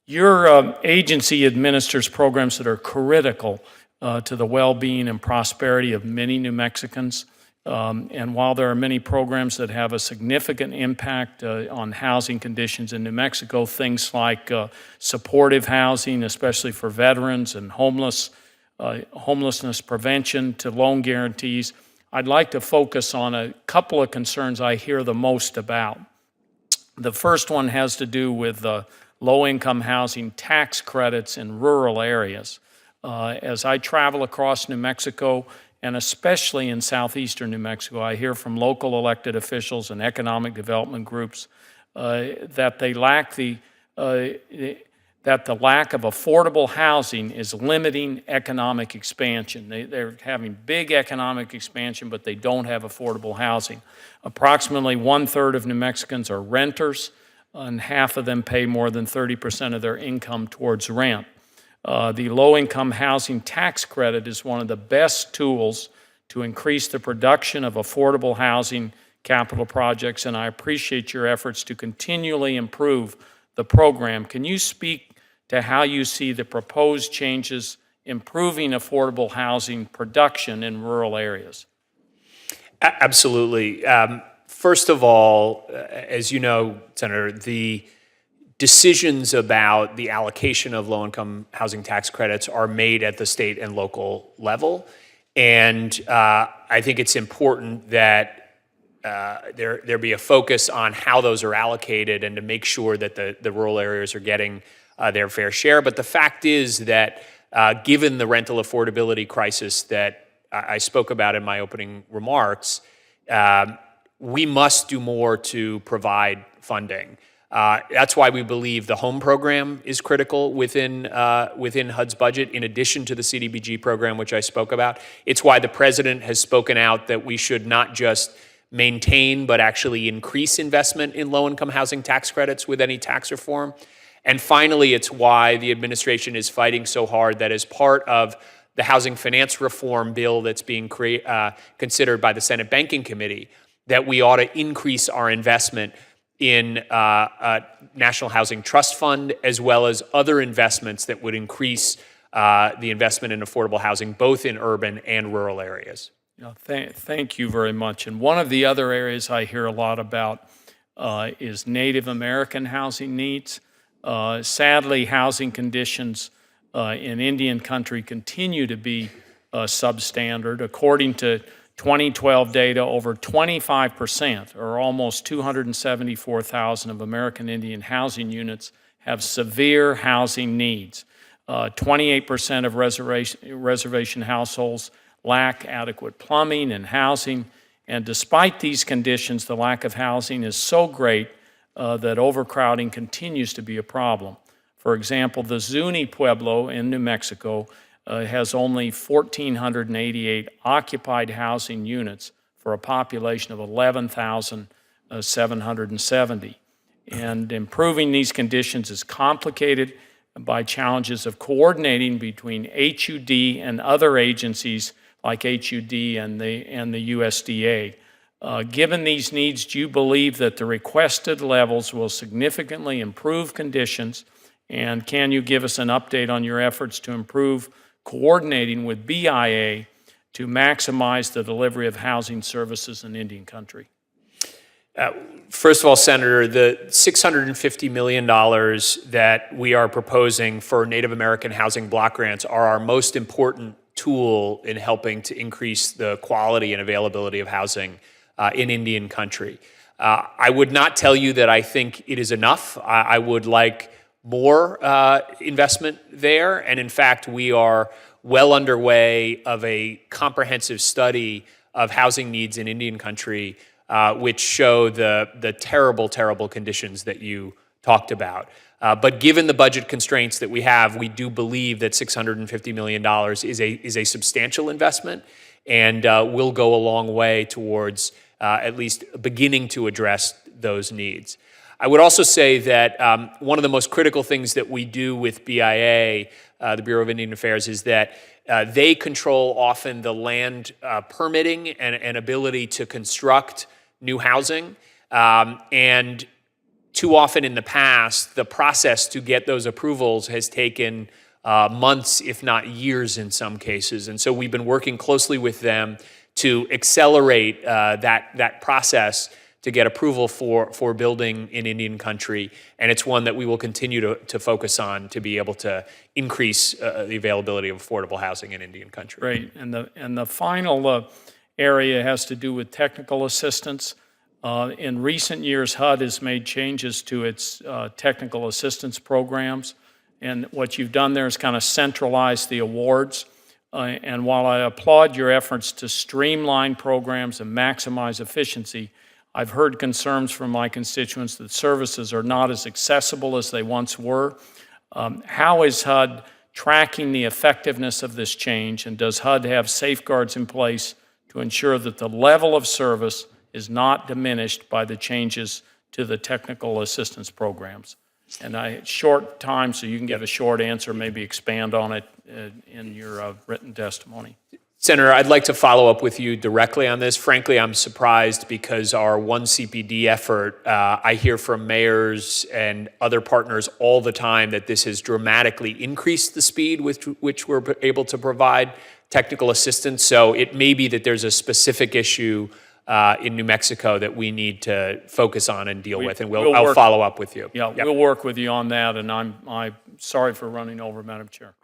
Your agency administers programs that are critical to the well-being and prosperity of many New Mexicans. And while there are many programs that have a significant impact on housing conditions in New Mexico, things like supportive housing, especially for veterans, and homelessness prevention to loan guarantees, I'd like to focus on a couple of concerns I hear the most about. The first one has to do with low-income housing tax credits in rural areas. As I travel across New Mexico, and especially in southeastern New Mexico, I hear from local elected officials and economic development groups that the lack of affordable housing is limiting economic expansion. They're having big economic expansion, but they don't have affordable housing. Approximately 1/3 of New Mexicans are renters, and half of them pay more than 30% of their income towards rent. The low-income housing tax credit is one of the best tools to increase the production of affordable housing capital projects, and I appreciate your efforts to continually improve the program. Can you speak to how you see the proposed changes improving affordable housing production in rural areas? Absolutely. First of all, as you know, Senator, the decisions about the allocation of low-income housing tax credits are made at the state and local level. And I think it's important that there be a focus on how those are allocated and to make sure that the rural areas are getting their fair share. But the fact is that given the rental affordability crisis that I spoke about in my opening remarks, we must do more to provide funding. That's why we believe the home program is critical within HUD's budget, in addition to the CDBG program, which I spoke about. It's why the president has spoken out that we should not just maintain, but actually increase investment in low-income housing tax credits with any tax reform. And finally, it's why the administration is fighting so hard that as part of the housing finance reform bill that's being considered by the Senate Banking Committee, that we ought to increase our investment in a National Housing Trust Fund, as well as other investments that would increase the investment in affordable housing, both in urban and rural areas. Thank you very much. And one of the other areas I hear a lot about is Native American housing needs. Sadly, housing conditions in Indian country continue to be substandard. According to 2012 data, over 25%, or almost 274,000 of American Indian housing units have severe housing needs. 28% of reservation households lack adequate plumbing and housing, and despite these conditions, the lack of housing is so great that overcrowding continues to be a problem. For example, the Zuni Pueblo in New Mexico has only 1,488 occupied housing units for a population of 11,770. And improving these conditions is complicated by challenges of coordinating between HUD and other agencies like HUD and the USDA. Given these needs, do you believe that the requested levels will significantly improve conditions? And can you give us an update on your efforts to improve coordinating with BIA to maximize the delivery of housing services in Indian country? First of all, Senator, the $650 million that we are proposing for Native American housing block grants are our most important tool in helping to increase the quality and availability of housing in Indian country. I would not tell you that I think it is enough. I would like more investment there. And in fact, we are well underway of a comprehensive study of housing needs in Indian country, which show the terrible, terrible conditions that you talked about. But given the budget constraints that we have, we do believe that $650 million is a substantial investment and will go a long way towards at least beginning to address those needs. I would also say that one of the most critical things that we do with BIA, the Bureau of Indian Affairs, is that they control often the land permitting and ability to construct new housing. And too often in the past, the process to get those approvals has taken months, if not years in some cases. And so we've been working closely with them to accelerate that process to get approval for building in Indian country. And it's one that we will continue to focus on to be able to increase the availability of affordable housing in Indian country. Great. And the final area has to do with technical assistance. In recent years, HUD has made changes to its technical assistance programs. And what you've done there is kind of centralize the awards. And while I applaud your efforts to streamline programs and maximize efficiency, I've heard concerns from my constituents that services are not as accessible as they once were. How is HUD tracking the effectiveness of this change, and does HUD have safeguards in place to ensure that the level of service is not diminished by the changes to the technical assistance programs? And short time, so you can give a short answer, maybe expand on it in your written testimony. Senator, I'd like to follow up with you directly on this. Frankly, I'm surprised because our One CPD effort, I hear from mayors and other partners all the time that this has dramatically increased the speed with which we're able to provide technical assistance. So it may be that there's a specific issue in New Mexico that we need to focus on and deal with, and I'll follow up with you. Yeah, we'll work with you on that, and I'm sorry for running over, Madam Chair.